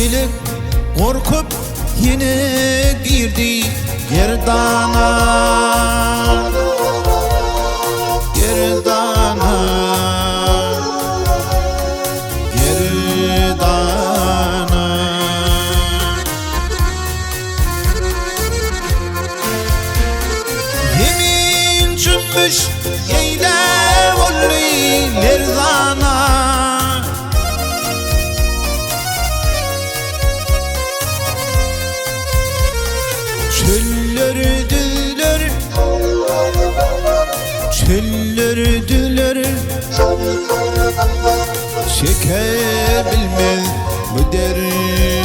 Melek korkup yine girdi gerdana, gerdana, gerdana. Yemin cümbüş eyle volli lerdana, çöllerdüler, çöllerdüler, çekebilmez bu derdi.